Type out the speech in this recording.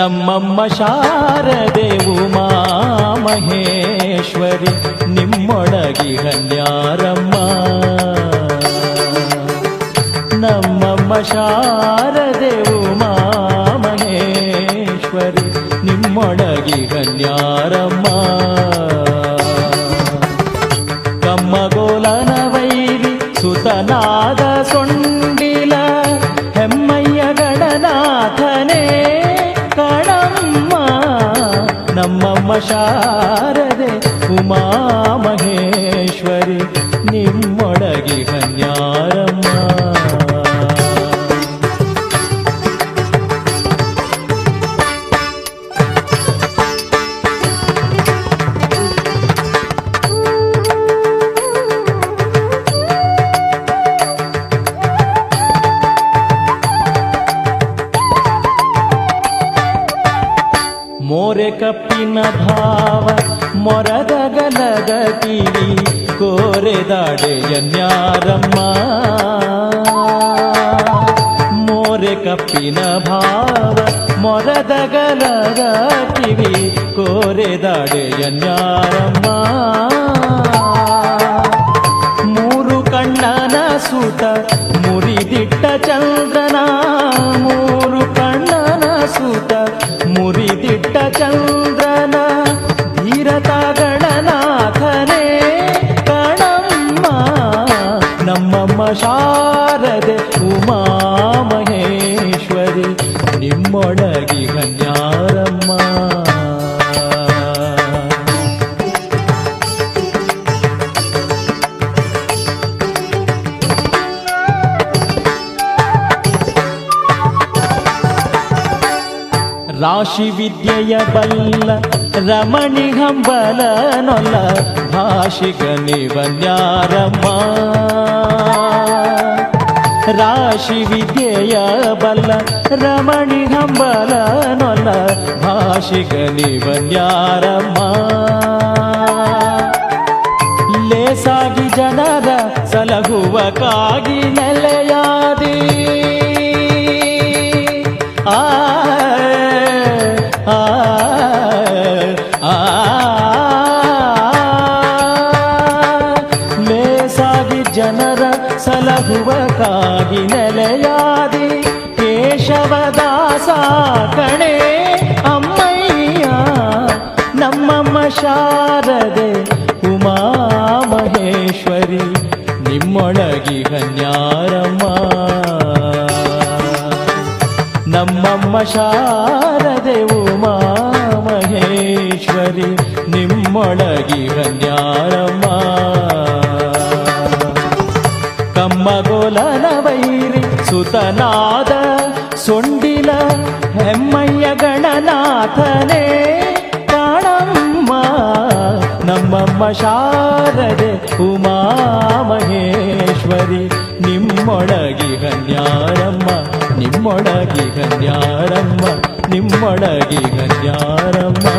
ನಮ್ಮಮ್ಮ ಶಾರದೆ ಉಮಾ ಮಹೇಶ್ವರಿ ನಿಮ್ಮೊಳಗಿಹನ್ಯಾರಮ್ಮ. ನಮ್ಮಮ್ಮ ಶಾರದೆ ಉಮಾ ಮಹೇಶ್ವರಿ ನಿಮ್ಮೊಳಗಿಹನ್ಯಾರಮ್ಮ. ಕಮ್ಮಗೋಲನ ವೈರಿ ಸುತನಾದ ಸೊಂಡಿಲ ಹೆಮ್ಮಯ್ಯ ಗಣನಾಥನೇ ಕಣಮ್ಮ. ನಮ್ಮಮ್ಮ ಶಾರದೆ ಉಮಾ ಮಹೇಶ್ವರಿ ನಿಮ್ಮೊಳಗಿಹನ್ಯಾರಮ್ಮ. ಮೋರೆ ಕಪ್ಪಿನ ಭಾವ ಮೊರದ ಗಲದ ಕಿವಿ ಕೋರೆದಾಡೆಯನ್ಯಾರಮ್ಮ. ಮೋರೆ ಕಪ್ಪಿನ ಭಾವ ಮೊರದ ಗಲದ ಕಿವಿ ಕೋರೆದಾಡೆಯನ್ಯಾರಮ್ಮ. ಮೂರು ಕಣ್ಣನ ಸುತ ಮುರಿದಿಟ್ಟ ಚಂದ್ರನ, ಮೂರು ಕಣ್ಣನ ಸುತ ಮುರಿದಿಟ್ಟ ಚಂದ್ರನ ಧೀರತ ಗಣನಾಥನೇ ಕಣಮ್ಮ. ನಮ್ಮಮ್ಮ ಶಾರದೆ ಉಮಾ ಮಹೇಶ್ವರಿ ನಿಮ್ಮೊಳಗಿಹನ್ಯಾರಮ್ಮ. ರಾಶಿ ವಿದ್ಯೆಯ ಬಲ್ಲ ರಮಣಿ ಹಂಬಲನೊಲ್ಲ ಭಾಷಿಗ ನಿವನ್ಯಾರಮ್ಮ. ರಾಶಿ ವಿದ್ಯೆಯ ಬಲ್ಲ ರಮಣಿ ಹಂಬಲನೊಲ್ಲ ಭಾಷಿಗ ನಿವನ್ಯಾರಮ್ಮ. ಲೇಸಾಗಿ ಜನರ ಸಲಹುವ ಕಾಗಿ ನೆಲೆಯಾದಿ ಲೇಸಾಗಿ ಜನರ ಸಲಹುವ ಕಾಗಿ ನೆಲೆಯಾದಿ ಕೇಶವದಾಸ ಕಣೆ ಅಮ್ಮಯ್ಯ. ನಮ್ಮಮ್ಮ ಶಾರದೆ ಉಮಾ ಮಹೇಶ್ವರಿ ನಿಮ್ಮೊಳಗಿಹನ್ಯಾರಮ್ಮ. ನಮ್ಮಮ್ಮ ಶಾರದೆ ಉಮಾ ಮಹೇಶ್ವರಿ ನಿಮ್ಮೊಳಗಿಹನ್ಯಾರಮ್ಮ. ಕಮ್ಮಗೋಲನ ವೈರಿ ಸುತನಾದ ಸೊಂಡಿಲ ಹೆಮ್ಮಯ್ಯ ಗಣನಾಥನೇ ಕಾಣಮ್ಮ. ನಮ್ಮಮ್ಮ ಶಾರದೆ ಉಮಾ ಮಹೇಶ್ವರಿ ನಿಮ್ಮೊಳಗಿಹನ್ಯಾರಮ್ಮ. ನಿಮ್ಮೊಳಗಿಹನ್ಯಾರಮ್ಮ. ನಿಮ್ಮೊಳಗಿಹನ್ಯಾರಮ್ಮ.